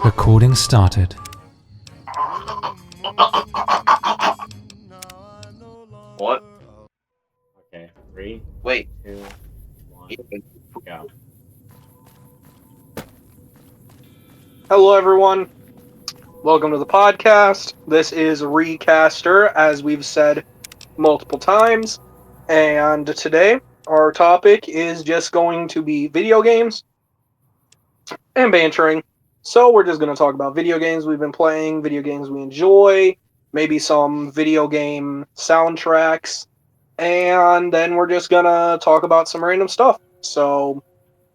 Recording started. What? Okay, 3, Wait. 2, 1, go. Hello, everyone. Welcome to the podcast. This is Recaster, as we've said multiple times. And today, our topic is just going to be video games and bantering. So, we're just going to talk about video games we've been playing, video games we enjoy, maybe some video game soundtracks, and then we're just going to talk about some random stuff. So,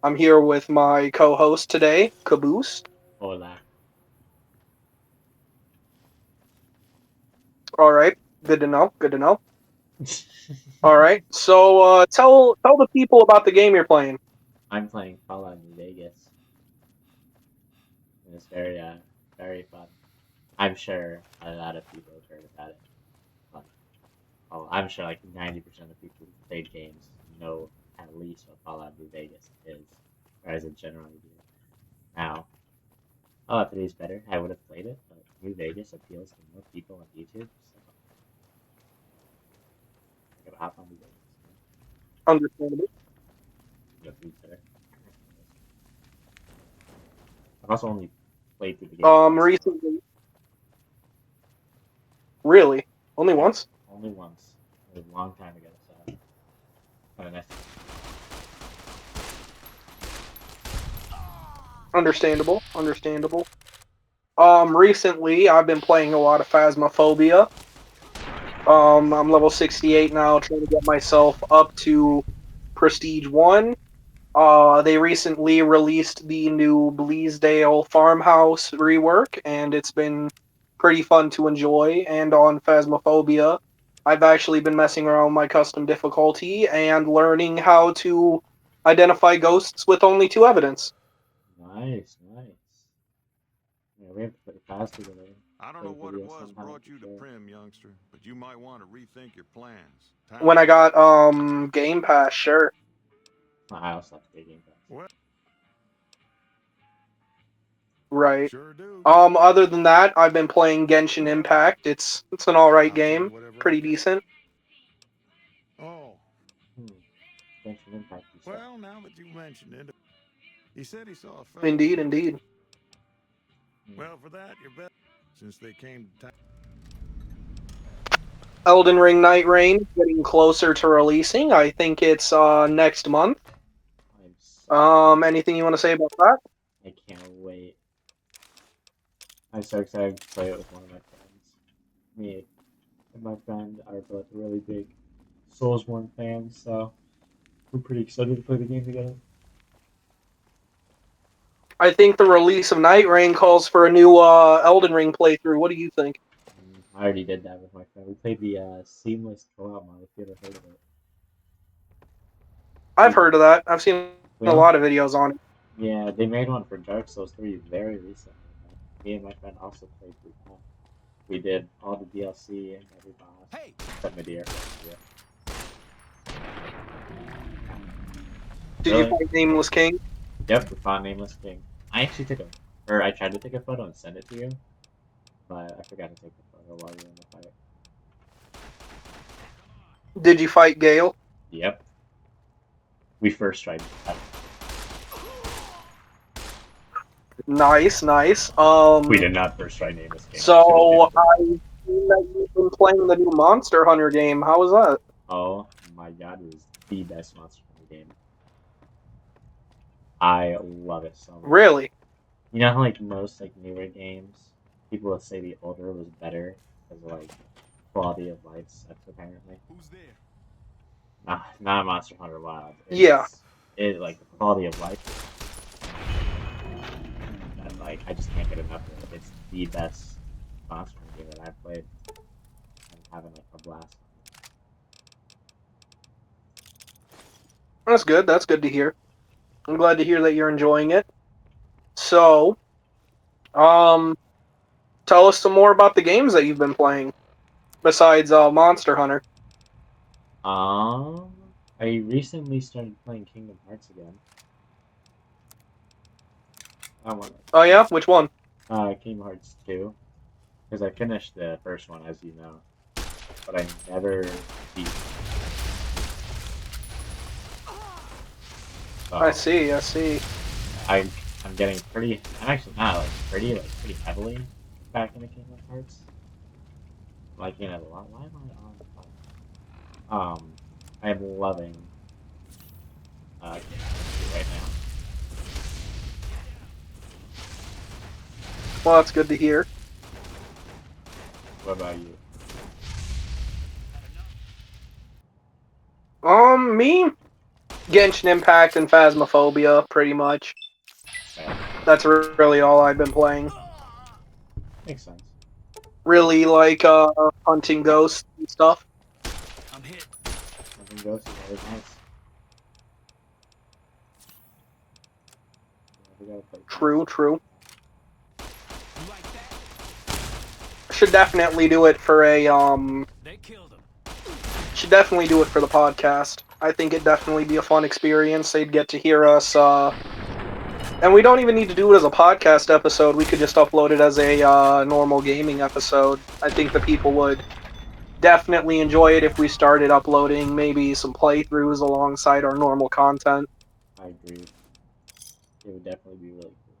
I'm here with my co host today, Caboose. Hola. All right, good to know. Good to know. All right, so tell the people about the game you're playing. I'm playing Fallout New Vegas. And it's very fun. I'm sure a lot of people have heard about it. But, I'm sure like 90% of people who played games know at least what Fallout New Vegas is, or as a general idea. Now, Fallout 3 is better. I would have played it, but New Vegas appeals to more people on YouTube, so I gotta hop on New Vegas. Understandable. The food's better. I've also only played through the game once. Recently, really, only once. Only once. It was a long time ago, so. Understandable. Recently I've been playing a lot of Phasmophobia. I'm level 68 now, trying to get myself up to Prestige 1. They recently released the new Bleasdale Farmhouse rework, and it's been pretty fun to enjoy. And on Phasmophobia, I've actually been messing around with my custom difficulty and learning how to identify ghosts with only 2 evidence. Nice. Yeah, we have to put it faster together. I don't know what it was brought you to Prim, youngster, but you might want to rethink your plans. When I got Game Pass, sure. I also have to get Game Pass. Well, Right. sure do. Other than that, I've been playing Genshin Impact. It's an alright game. Pretty decent. Oh. Genshin Impact. Well, now that you mentioned it, he said he saw a fellow. Indeed. Well, for that, you're better, since they came to town. Elden Ring Night Rain getting closer to releasing. I think it's next month. Anything you want to say about that? I can't wait. I'm so excited to play it with one of my friends. Me and my friend are both really big Soulsborne fans, so we're pretty excited to play the game together. I think the release of Night Rain calls for a new Elden Ring playthrough. What do you think? I already did that with my friend. We played the Seamless Co-op mod, if you ever heard of it. I've heard of that. I've seen a lot of videos on it. Yeah, they made one for Dark Souls 3 very recently. Me and my friend also played through that. We did all the DLC and every boss. Except Medea. Yeah. Did you find Nameless King? Yep, we found Nameless King. I actually I tried to take a photo and send it to you, but I forgot to take the photo while we were in the fight. Did you fight Gale? Yep. We first tried. Nice. We did not first try Nameless King. So I've seen that you've been playing the new Monster Hunter game. How was that? Oh my god, it was the best Monster Hunter game. I love it so much. Really? You know how like most like newer games, people will say the older was better because of like quality of life stuff apparently. Who's there? Not Monster Hunter Wild. Yeah. It like the quality of life. And like I just can't get enough of it. It's the best Monster Hunter game that I've played. I'm having like a blast. That's good. That's good to hear. I'm glad to hear that you're enjoying it. So, tell us some more about the games that you've been playing, besides Monster Hunter. I recently started playing Kingdom Hearts again. Oh yeah? Which one? Kingdom Hearts 2, because I finished the first one, as you know, but I never beat it. So I see. I'm getting pretty. I'm actually not pretty heavily back into Kingdom Hearts. I'm liking it a lot. Why am I on fire? I'm loving Kingdom Hearts 2 right now. Well, that's good to hear. What about you? Me, Genshin Impact and Phasmophobia, pretty much. Fair. That's really all I've been playing. Makes sense. Really like hunting ghosts and stuff. I'm hit. Hunting Ghost is always nice. Yeah, we gotta play True, Ghost. true. You like that? Should definitely do it for a They killed him. should definitely do it for the podcast. I think it'd definitely be a fun experience. They'd get to hear us and we don't even need to do it as a podcast episode. We could just upload it as a normal gaming episode. I think the people would definitely enjoy it if we started uploading maybe some playthroughs alongside our normal content. I agree. It would definitely be really cool.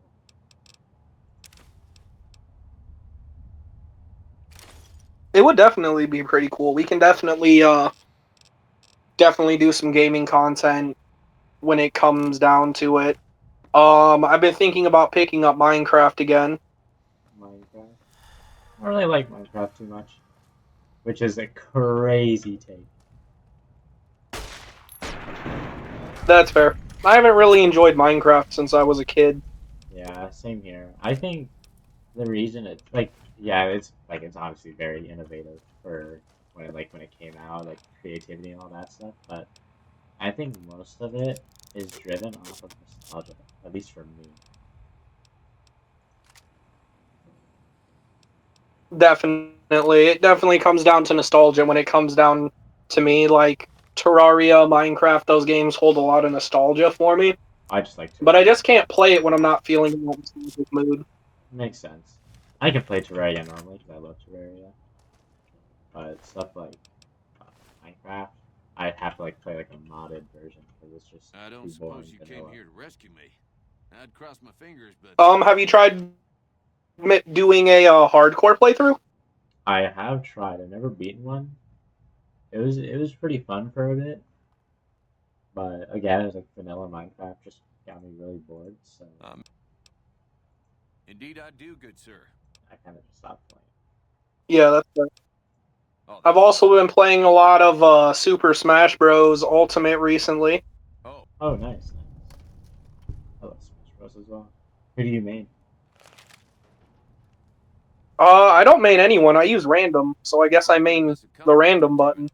It would definitely be pretty cool. We can definitely do some gaming content when it comes down to it. I've been thinking about picking up Minecraft again. Minecraft. I don't really like Minecraft too much, which is a crazy take. That's fair. I haven't really enjoyed Minecraft since I was a kid. Yeah, same here. I think the reason it's like, yeah, it's obviously very innovative for when it came out, like creativity and all that stuff. But I think most of it is driven off of nostalgia, at least for me. Definitely. It definitely comes down to nostalgia when it comes down to me. Like Terraria, Minecraft, those games hold a lot of nostalgia for me. I just like But I Terraria. just can't play it when I'm not feeling in that nostalgic mood. Makes sense. I can play Terraria normally because I love Terraria, but stuff like uh, Minecraft, I'd have to like play like a modded version because it's just I too don't boring suppose you came vanilla. here to rescue me. I'd cross my fingers, but Have you tried doing a hardcore playthrough? I have tried. I've never beaten one. It was pretty fun for a bit, but again, it's like vanilla Minecraft just got me really bored, so indeed I do, good sir. I kind of just stopped playing. Yeah, that's fair. Oh, I've also been playing a lot of Super Smash Bros. Ultimate recently. oh, Oh, nice, nice. I love Smash Bros as well. Who do you main? I don't main anyone. I use random, so I guess I main that's a the compliment random to me. button.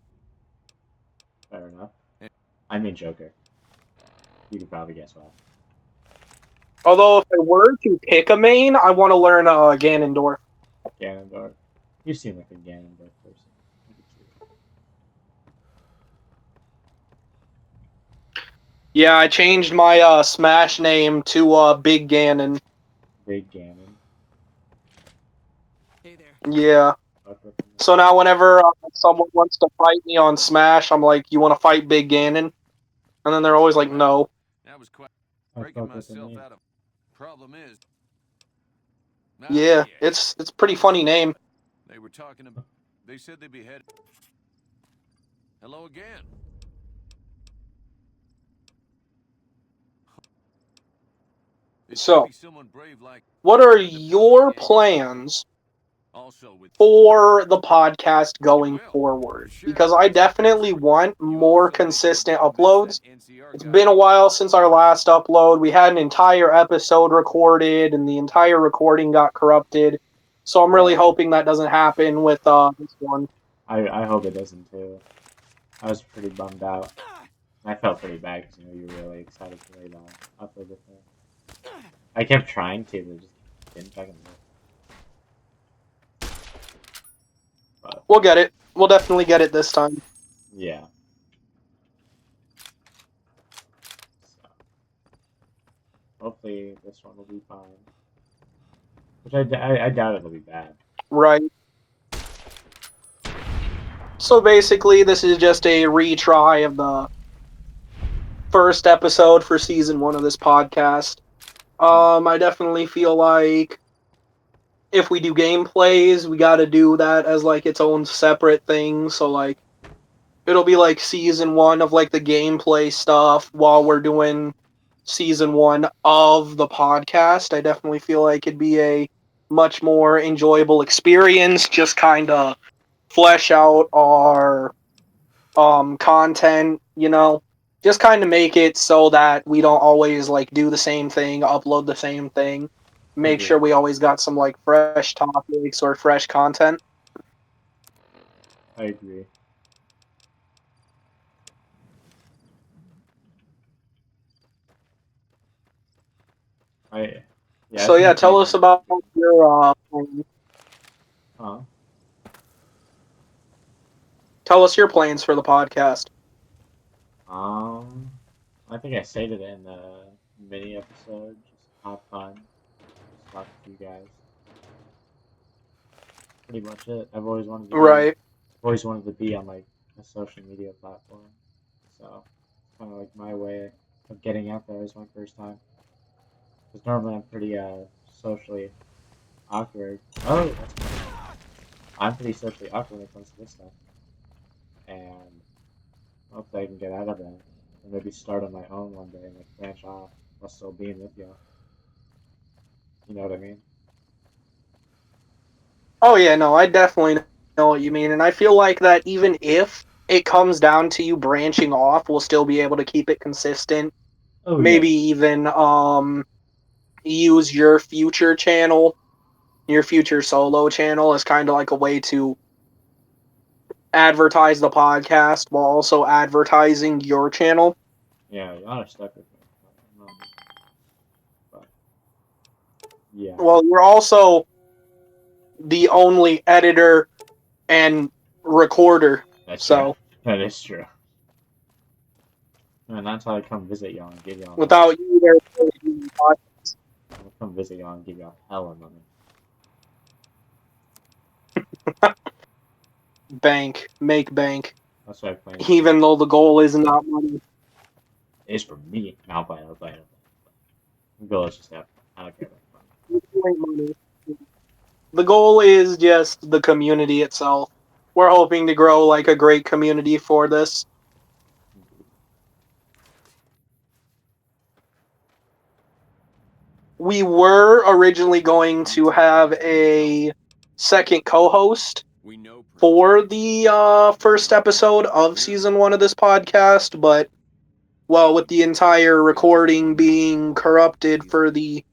Fair enough. I main Joker. You could probably guess why. Although if I were to pick a main, I want to learn Ganondorf. Ganondorf. You seem like a Ganondorf person. I could see it. Yeah, I changed my Smash name to Big Ganon. Big Ganon. Hey there. Yeah. Fuck with him. So now whenever someone wants to fight me on Smash, I'm like, "You want to fight Big Ganon?" And then they're always like, Well, "No." that was quite I breaking fuck with the myself name. out of. Problem is, Yeah, yeah, it's pretty funny name. they were talking about. They said they'd be headed. Hello again. It should So, be someone brave like what are to put on your the angle. plans Also with for the podcast you going will for forward? sure. Because I definitely want You more also may be able to consistent convince that uploads. NCR It's guy. been a while since our last upload. We had an entire episode recorded, and the entire recording got corrupted. So I'm really Yeah, hoping that doesn't happen with this one. I hope it doesn't too. I was pretty bummed out. I felt pretty bad because you were really excited to lay down upload with me. I kept trying to, but it just didn't fucking work. But We'll get it. We'll definitely get it this time. yeah. So hopefully this one will be fine. Which I doubt it'll be bad. Right. So basically, this is just a retry of the first episode for season 1 of this podcast. I definitely feel like if we do gameplays, we got to do that as like its own separate thing. So like it'll be like season 1 of like the gameplay stuff while we're doing season 1 of the podcast. I definitely feel like it'd be a much more enjoyable experience. Just kind of flesh out our content, just kind of make it so that we don't always like do the same thing, upload the same thing. Make sure we always got some like fresh topics or fresh content. I agree. So yeah, tell us about your Huh? tell us your plans for the podcast. I think I stated it in the mini episode. Just have fun. Just talk to you guys. Pretty much it. I've always wanted to be on like a social media platform. So it's kind of like my way of getting out there. Is my first time. Because normally I'm pretty socially awkward. Oh, that's cool. I'm pretty socially awkward when it comes to this stuff. And hopefully I can get out of that. And maybe start on my own one day and like branch off while still being with y'all. You know what I mean? Oh yeah, no, I definitely know what you mean, and I feel like that even if it comes down to you branching off, we'll still be able to keep it consistent. Oh Maybe yeah. even use your future channel, your future solo channel as kind of like a way to advertise the podcast while also advertising your channel. Yeah, y'all are stuck with me. But yeah. Well, you're also the only editor and recorder, That's true. so That is true. And that's how I come visit y'all and give y'all money. without you there, I'll come visit y'all and give y'all hella money. make bank. That's what I plan. Even though the goal is not money. It's for me. No, I'll play it. The goal is just to have fun. I don't care about Money. The goal is just the community itself. We're hoping to grow like a great community for this. We were originally going to have a second co-host for the first episode of season 1 of this podcast, but well, with the entire recording being corrupted for the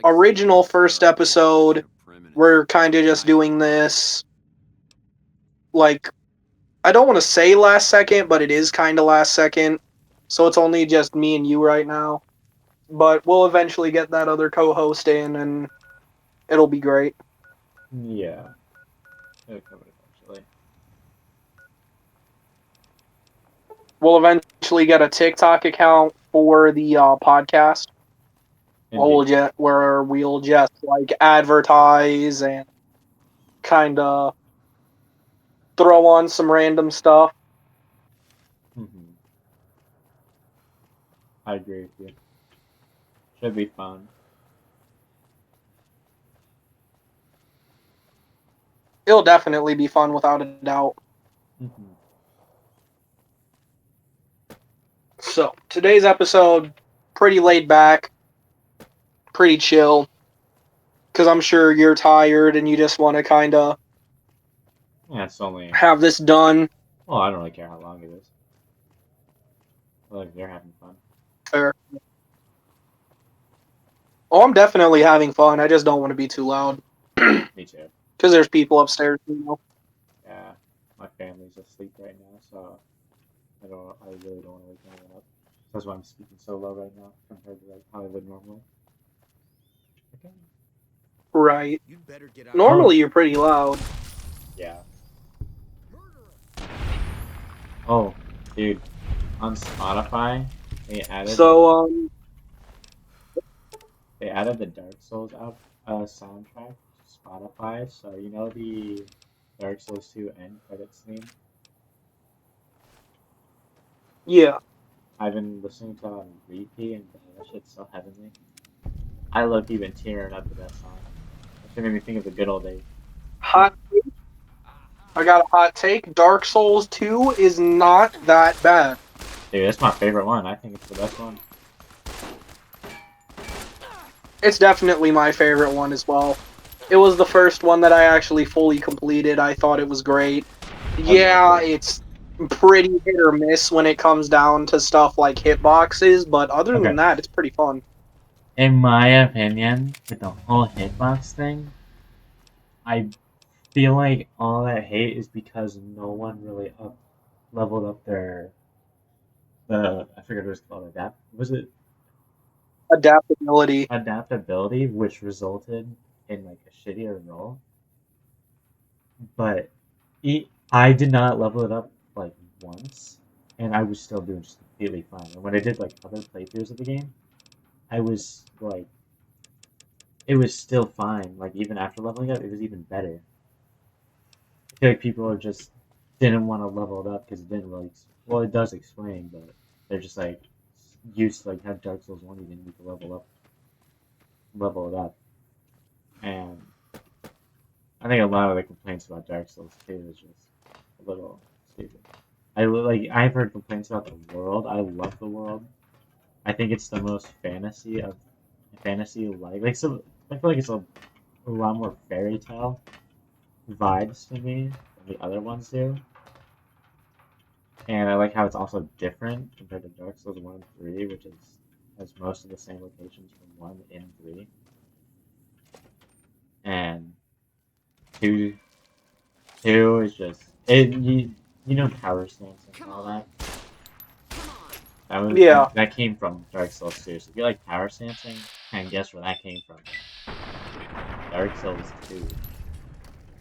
original first episode, we're kind of just doing this like, I don't want to say last second, but it is kind of last second. So it's only just me and you right now. But we'll eventually get that other co-host in, and it'll be great. Yeah. It'll come eventually. We'll eventually get a TikTok account for the podcast. Where we'll just like advertise and kind of throw on some random stuff. Mm-hmm. I agree with you. Should be fun. It'll definitely be fun without a doubt. Mm-hmm. So, today's episode, pretty laid back, pretty chill, because I'm sure you're tired and you just want to kind of It's only... have this done. Well, I don't really care how long it is. Like they're having fun. Fair. Oh, I'm definitely having fun. I just don't want to be too loud. Me too. Because there's people upstairs, Yeah, my family's asleep right now, so I really don't want to wake anyone up. That's why I'm speaking so low right now compared to like how I would normally. Okay. Right. Normally you're pretty loud. Yeah. Oh, dude, on Spotify they added the Dark Souls out soundtrack Spotify, so you know the Dark Souls 2 end credits theme? Yeah. I've been listening to it on repeat, and that shit's so heavenly. I low-key been tearing up to that song. That shit made me think of the good old days. Hot. I got a hot take. Dark Souls 2 is not that bad. Dude, that's my favorite one. I think it's the best one. It's definitely my favorite one as well. It was the first one that I actually fully completed. I thought it was great. Yeah, it's pretty hit or miss when it comes down to stuff like hitboxes, but other Okay. than that, it's pretty fun. In my opinion, with the whole hitbox thing, I feel like all that hate is because no one really leveled up their I forget what it's called, was it Adaptability. adaptability, which resulted in like a shittier roll. But I did not level it up like once, and I was still doing just completely fine. And when I did like other playthroughs of the game, I was like, it was still fine. Like even after leveling up, it was even better. I feel like people are just didn't want to level it up because it didn't really. Well, it does explain, but they're just like used to like how Dark Souls 1 you didn't need to level it up, and I think a lot of the complaints about Dark Souls 2 is just a little stupid. I've heard complaints about the world. I love the world. I think it's the most fantasy like so I feel like it's a lot more fairy tale vibes to me than the other ones do. And I like how it's also different compared to Dark Souls 1 and 3, which has most of the same locations from 1 and 3. And 2 2 is just you know power stance and all that. Yeah. That came from Dark Souls 2. So if you like power stancing, and guess where that came from? Dark Souls 2.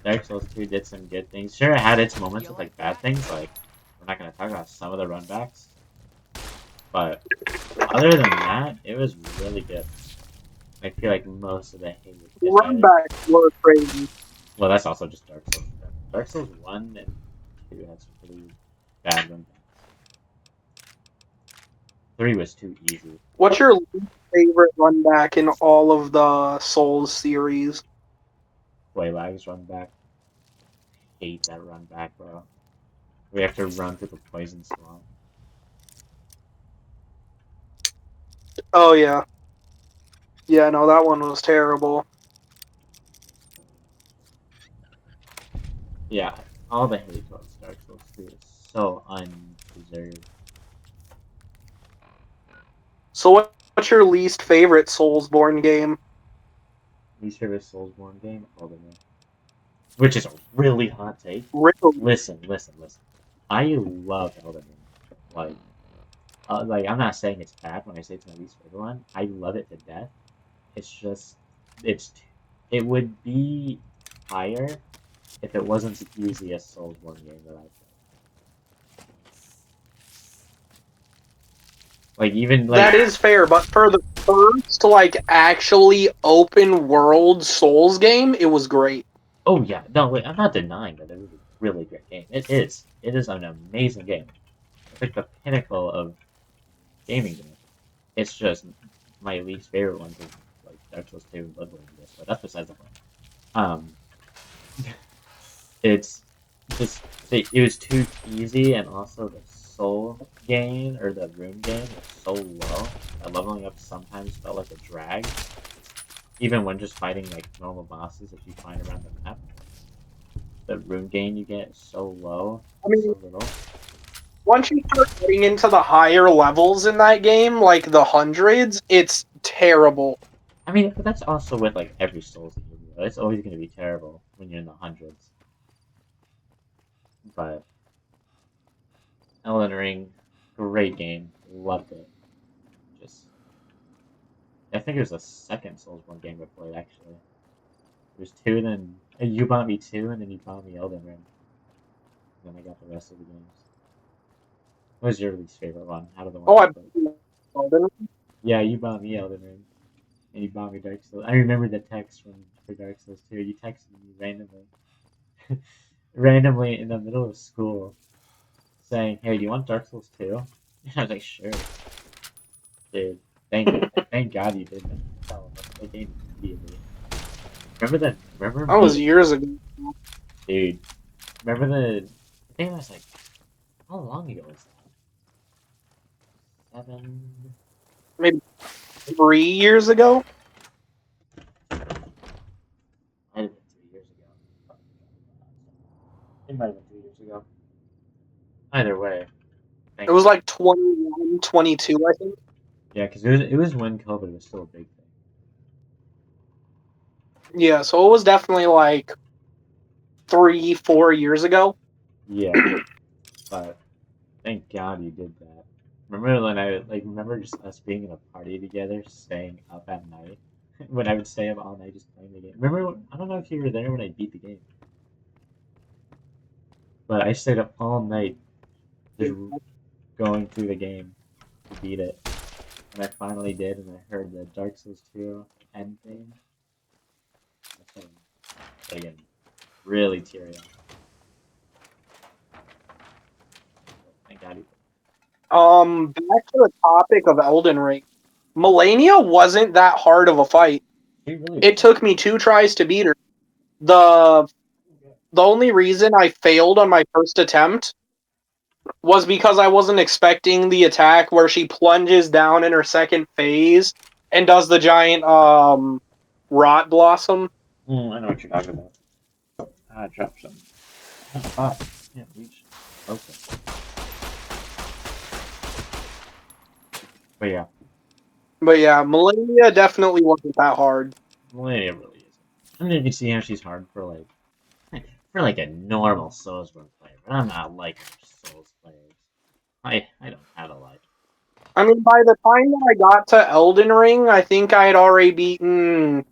Dark Souls 2 did some good things. Sure, it had its moments with like bad things, like we're not gonna talk about some of the runbacks. But other than that, it was really good. I feel like most of the hate is either Runbacks were crazy. well, that's also just Dark Souls. Dark Souls 1 and 2 had some pretty bad runbacks. 3 was too easy. What's your least favorite runback in all of the Souls series? Waylag's runback. Hate that runback, bro. We have to run through the poison swamp. Oh, yeah. Yeah, no, that one was terrible. Yeah, all the hate towards Dark Souls 2 is so undeserved. So, what's your least favorite Soulsborne game? Least favorite Soulsborne game? Elden Ring. Which is a really hot take. Really? Listen. I love Elden Ring. Like I'm not saying it's bad when I say it's my least favorite one. I love it to death. It's just, it would be higher if it wasn't the easiest Soulsborne game that I've played. Like even like That is fair, but for the first, like, actually open world Souls game, it was great. oh yeah, no wait, I'm not denying that it was a really great game. It is. It is an amazing game. It's like the pinnacle of gaming to me. It's just my least favorite ones is like Dark Souls 2 and Bloodborne, I guess, but that's besides the point. Um, it's just it was too easy, and also the soul gain or the rune gain was so low that leveling up sometimes felt like a drag, even when just fighting like normal bosses that you find around the map. The rune gain you get is so low, I mean, so little. once you start getting into the higher levels in that game, like the hundreds, it's terrible. I mean, but that's also with like every Souls game. It's always going to be terrible when you're in the hundreds. But Elden Ring, great game, loved it. Just, I think it was the second Soulsborne game I played actually. There's two, then you bought me two, and then you bought me Elden Ring. And then I got the rest of the games. What was your least favorite one? Out of the ones Oh, you I played? Elden Yeah, you bought me Elden Ring, and you bought me Dark Souls. I remember the text from for Dark Souls 2. You texted me randomly in the middle of school, saying, "Hey, do you want Dark Souls 2?" And I was like, "Sure, dude." Thank God you did that. Tell that game immediately. Remember that? Remember That was me, years ago. dude. Remember I think it was like how long ago was that? 7. Maybe 3 years ago. Might have been 3 years ago. It might have been 3 years ago. Either way, It thank was God. like 21, 22, I think. Yeah, because it was when COVID was still a big thing. Yeah, so it was definitely like 3, 4 years ago. Yeah, but thank God you did that. Remember when remember just us being in a party together, staying up at night? When I would stay up all night just playing the game. I don't know if you were there when I beat the game, but I stayed up all night just going through the game to beat it. And I finally did, and I heard the Dark Souls 2 end theme. I started getting really teary eyed. Thank God you did. Back to the topic of Elden Ring. Melania wasn't that hard of a fight. She really It was. took me 2 tries to beat her. The the only reason I failed on my first attempt was because I wasn't expecting the attack where she plunges down in her second phase and does the giant rot blossom. I know what you're talking about. I dropped some. Ah, yeah, reach. Okay. But yeah, But yeah, Melania definitely wasn't that hard. Millennia really isn't. I mean, you can see how she's hard for like a normal Soulsborne player, but I'm not like Souls players. I don't have a like. I mean, by the time that I got to Elden Ring, I think I had already beaten.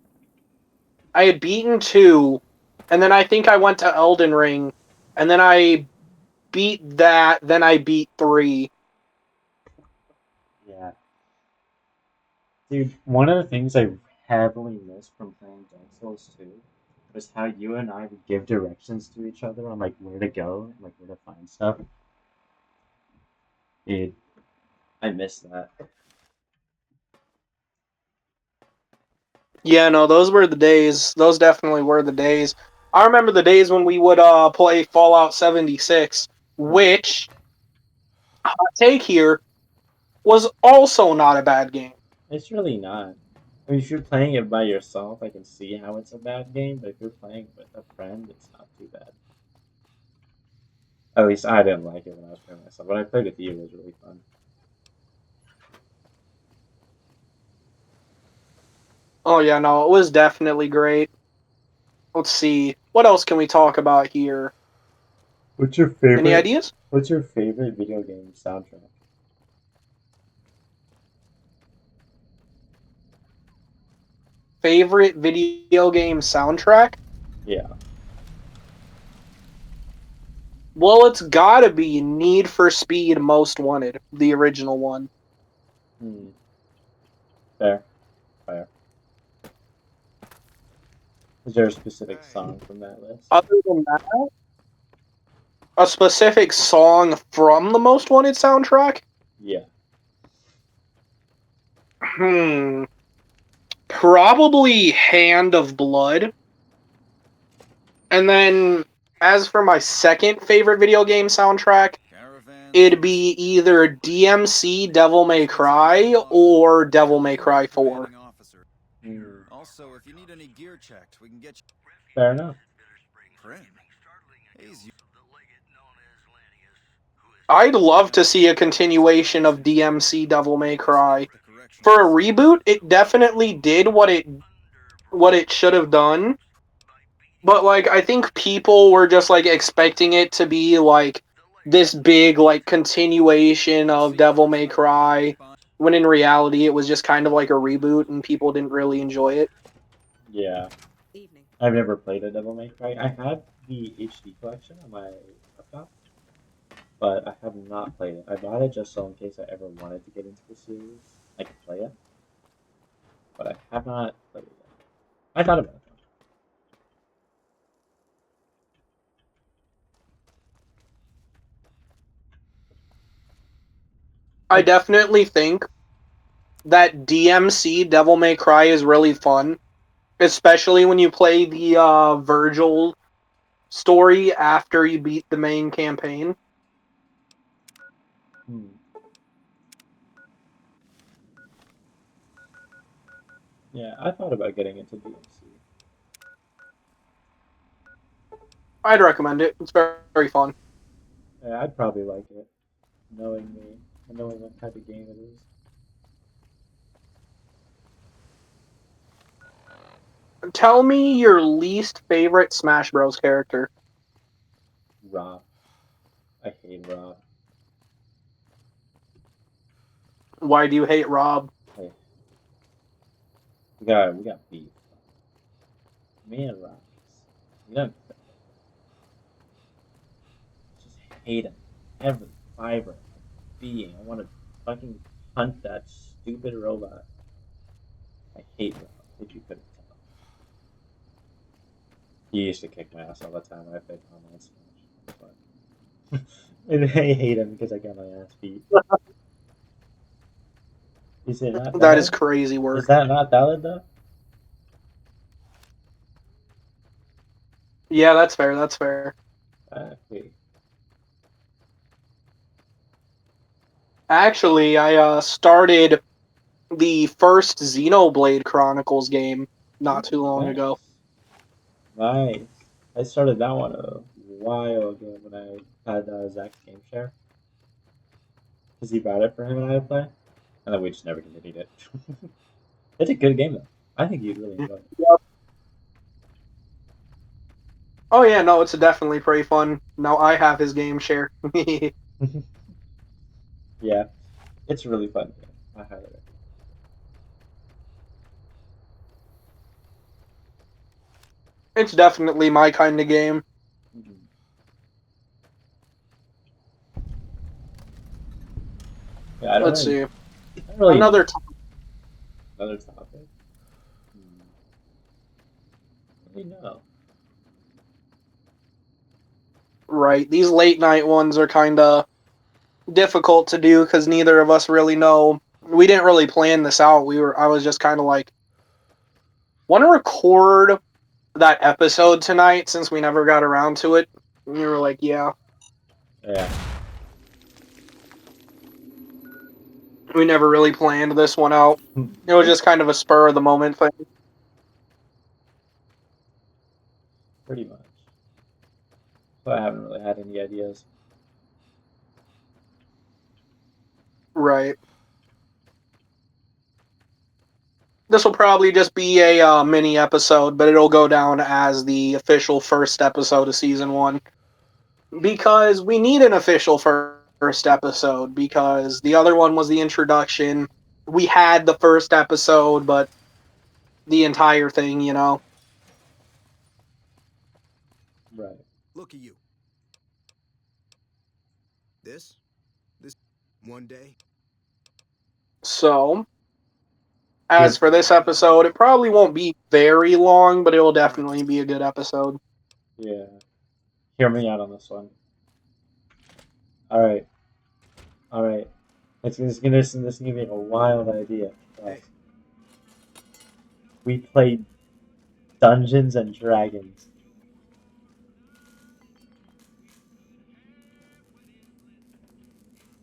I had beaten 2, and then I think I went to Elden Ring, and then I beat that. Then I beat 3. Yeah, dude. One of the things I heavily missed from playing Dark Souls 2 was how you and I would give directions to each other on like where to go and like where to find stuff. Dude, I miss that. Yeah, no, those were the days. Those definitely were the days. I remember the days when we would play Fallout 76, which, hot take here, was also not a bad game. It's really not. I mean, if you're playing it by yourself, I can see how it's a bad game, but if you're playing with a friend, it's not too bad. At least I didn't like it when I was playing myself. When I played with you, it was really fun. Oh yeah, no, it was definitely great. Let's see. What else can we talk about here? What's your Any favorite? ideas? What's your favorite video game soundtrack? Favorite video game soundtrack? Yeah. Well, it's gotta be Need for Speed Most Wanted, the original one. Hmm. Fair. Fair. Is there a specific song from that list? Other than that, a specific song from the Most Wanted soundtrack? Yeah. Probably Hand of Blood. And then, as for my second favorite video game soundtrack, it'd be either DMC Devil May Cry or Devil May Cry 4. Also, if you need any gear checked, we can get you. Fair enough. Prim. He's I'd love to see a continuation of DMC Devil May Cry. For a reboot, it definitely did what it should have done. But like I think people were just like expecting it to be like this big like continuation of Devil May Cry, when in reality it was just kind of like a reboot and people didn't really enjoy it. Yeah. I've never played a Devil May Cry. I had the HD collection on my laptop, but I have not played it. I bought it just so in case I ever wanted to get into the series, I could play it. but I have not played it yet. I thought about it. I definitely think that DMC Devil May Cry is really fun, especially when you play the Virgil story after you beat the main campaign. Yeah, I thought about getting into DMC. I'd recommend it. It's very, very fun. Yeah, I'd probably like it, knowing me and knowing what type of game it is. Tell me your least favorite Smash Bros. Character. Rob. I hate Rob. Why do you hate Rob? Hey, we got beef. Me and Rob. We don't just hate him. Every fiber of my being. I want to fucking hunt that stupid robot. I hate Rob, if you couldn't tell. He used to kick my ass all the time when I played online Smash. But and I hate him because I got my ass beat. Is it not That is valid? crazy Is work. that not valid though? Yeah, that's fair. That's fair. Wait. Actually, I started the first Xenoblade Chronicles game not too long Nice. ago. Nice. I started that one a while ago when I had Zach's game share. Because he bought it for him and I to play. And then we just never continued it. It's a good game though. I think you'd really enjoy it. Yep. Oh yeah, no, it's definitely pretty fun. Now I have his game share. Yeah. It's a really fun game. I highly recommend It's definitely my kind of game. it. Mhm. Yeah, Let's see. I don't really know. Another Another topic. Hmm. I don't really know. right. These late night ones are kind of difficult to do because neither of us really know. We didn't really plan this out. I was just kind of like, want to record that episode tonight since we never got around to it. And you were like, yeah. Yeah. We never really planned this one out. It was It's just kind of a spur of the moment thing. pretty much. So I haven't really had any ideas. Right. This will probably just be a mini episode, but it'll go down as the official first episode of season one. Because we need an official first episode, because the other one was the introduction. We had the first episode, but the entire thing, you know. Right. Look at you. This one day. So, Here, as for this episode, it probably won't be very long, but it will All right. definitely be a good episode. yeah. Hear me out on this one. Alright. Alright. This is gonna be a wild idea. Hey. We played Dungeons and Dragons.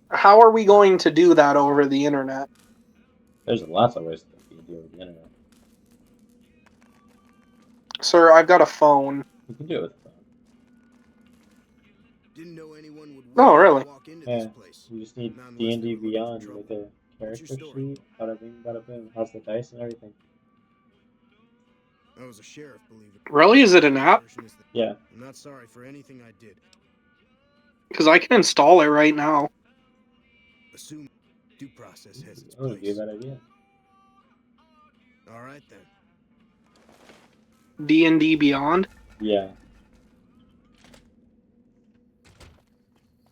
How are we going to do that over the internet? There's lots of ways that you can do it with the internet. Sir, I've got a phone. You can do it with the phone. Didn't know anyone would Oh, really? walk into Yeah. this place. You just need Not unless D&D they were looking for Beyond trouble. with a What's your character story? sheet. Bada bing, bada boom. Has the dice and everything. I was a sheriff, believe it. Really? Is it an app? Yeah. I'm not sorry for anything I did. Because I can install it right now. Assume due process has its Oh, you gave place. that idea. All right then. D&D Beyond. Yeah.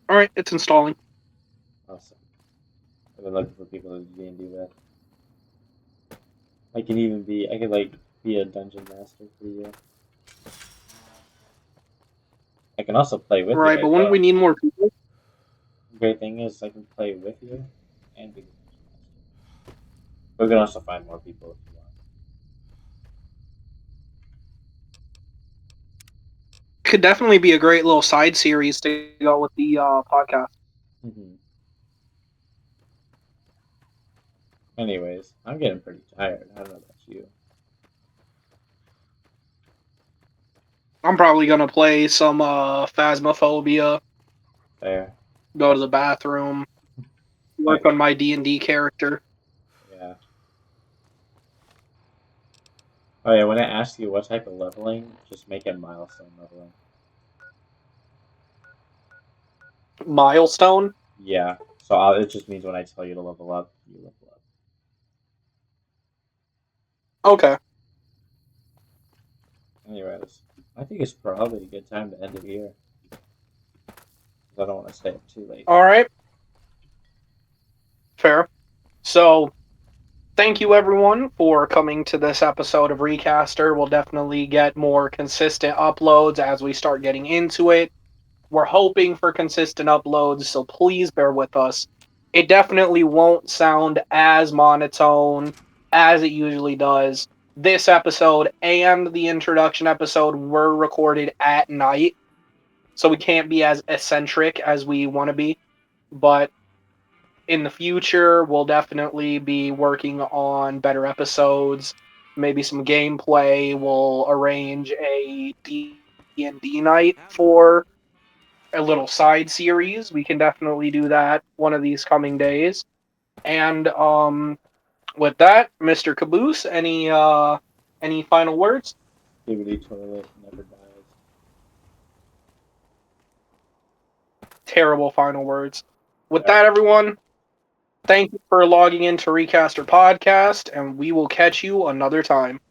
All right, it's installing. Awesome. I've been looking for people to do D&D with. I could like be a dungeon master for you. I can also play with you Right, as but wouldn't we well. need more people? The great thing is I can play with you and be the dungeon master. We can also find more people if you want. Could definitely be a great little side series to go with the podcast. Mm-hmm. Anyways, I'm getting pretty tired. I don't know about you. I'm probably gonna play some Phasmophobia, Fair. go to the bathroom, work Alright, on my D&D character. yeah. Oh yeah, when I ask you what type of leveling, just make it milestone leveling. Milestone. Yeah. It just means when I tell you to level up, you level up. Okay. Anyways, I think it's probably a good time to end it here. 'Cause I don't want to stay up too late. All right. Fair. So, thank you everyone for coming to this episode of Recaster. We'll definitely get more consistent uploads as we start getting into it. We're hoping for consistent uploads, so please bear with us. It definitely won't sound as monotone as it usually does. This episode and the introduction episode were recorded at night, so we can't be as eccentric as we want to be. But in the future, we'll definitely be working on better episodes, maybe some gameplay. We'll arrange a D&D night for a little side series. We can definitely do that one of these coming days. And with that, Mr. Caboose, any final words? Skibidi toilet never dies. Terrible final words. With Alright. that, everyone, thank you for logging into Recaster Podcast, and we will catch you another time.